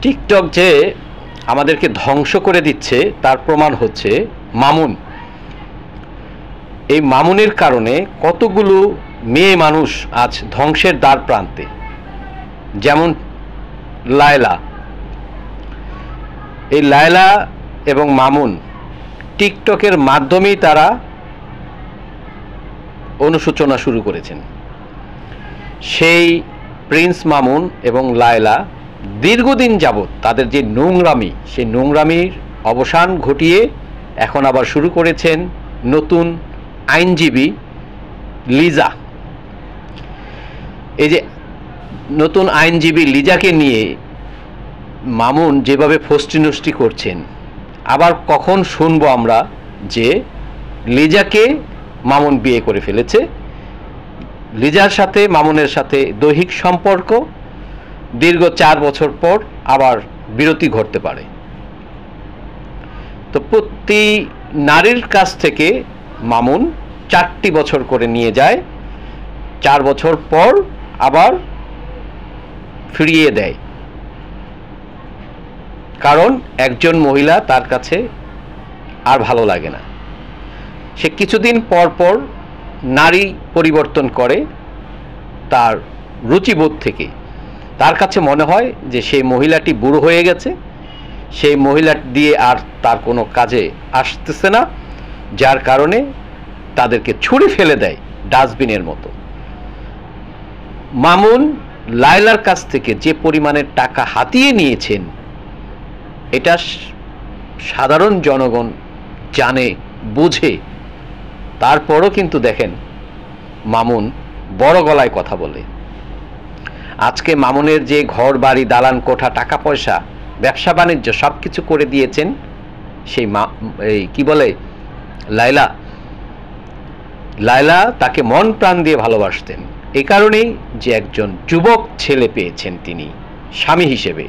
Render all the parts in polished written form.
TikTok যে আমাদেরকে ধ্বংস করে দিচ্ছে তার প্রমাণ হচ্ছে মামুন। এই মামুনের কারণে কতগুলো মেয়ে মানুষ আজ ধ্বংসের দ্বার প্রান্তে। যেমন লায়লা, এই লায়লা এবং মামুন টিকটকের মাধ্যমেই তারা অনুশোচনা শুরু করেছেন। সেই প্রিন্স মামুন এবং লায়লা দীর্ঘদিন যাবৎ তাদের যে নোংরামি, সেই নোংরামির অবসান ঘটিয়ে এখন আবার শুরু করেছেন নতুন আইনজীবী লিজা। এই যে নতুন আইনজীবী লিজাকে নিয়ে মামুন যেভাবে ফষ্টি করছেন, আবার কখন শুনবো আমরা যে লিজাকে মামুন বিয়ে করে ফেলেছে, লিজার সাথে মামুনের সাথে দৈহিক সম্পর্ক দীর্ঘ 4 বছর পর আবার বিরতি ঘটতে পারে। তো প্রতি নারীর কাছ থেকে মামুন 4টি বছর করে নিয়ে যায়, 4 বছর পর আবার ফিরিয়ে দেয়। কারণ একজন মহিলা তার কাছে আর ভালো লাগে না, সে কিছুদিন পর পর নারী পরিবর্তন করে তার রুচিবোধ থেকে। তার কাছে মনে হয় যে সেই মহিলাটি বুড়ো হয়ে গেছে, সেই মহিলা দিয়ে আর তার কোনো কাজে আসতেছে না, যার কারণে তাদেরকে ছুঁড়ে ফেলে দেয় ডাস্টবিনের মতো। মামুন লায়লার কাছ থেকে যে পরিমাণের টাকা হাতিয়ে নিয়েছেন এটা সাধারণ জনগণ জানে, বুঝে, তারপরও কিন্তু দেখেন মামুন বড় গলায় কথা বলে। আজকে মামুনের যে ঘর বাড়ি দালান কোঠা টাকা পয়সা ব্যবসা বাণিজ্য সব কিছু করে দিয়েছেন সেই কি বলে লায়লা। লায়লা তাকে মন প্রাণ দিয়ে ভালোবাসতেন, এ কারণেই যে একজন যুবক ছেলে পেয়েছেন তিনি স্বামী হিসেবে।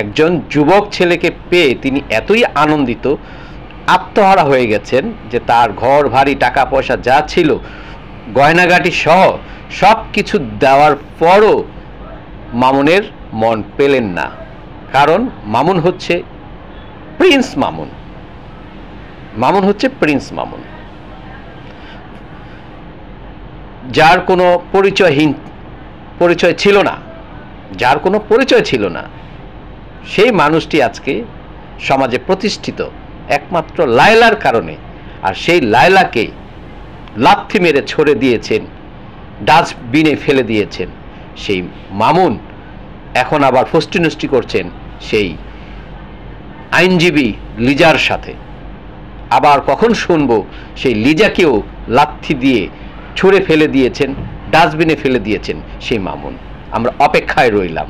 একজন যুবক ছেলেকে পেয়ে তিনি এতই আনন্দিত, আত্মহারা হয়ে গেছেন যে তার ঘর বাড়ি টাকা পয়সা যা ছিল গয়নাগাটি সহ সব কিছু দেওয়ার পরও মামুনের মন পেলেন না। কারণ মামুন হচ্ছে প্রিন্স মামুন, মামুন হচ্ছে প্রিন্স মামুন, যার কোনো পরিচয় ছিল না, যার কোনো পরিচয় ছিল না, সেই মানুষটি আজকে সমাজে প্রতিষ্ঠিত একমাত্র লায়লার কারণে। আর সেই লায়লাকে লাথি মেরে ছড়ে দিয়েছেন, ডাস্টবিনে ফেলে দিয়েছেন সেই মামুন। এখন আবার ফষ্টি করছেন সেই আইনজীবী লিজার সাথে। আবার কখন শুনবো সেই লিজাকেও লাথি দিয়ে ছুঁড়ে ফেলে দিয়েছেন, ডাস্টবিনে ফেলে দিয়েছেন সেই মামুন। আমরা অপেক্ষায় রইলাম।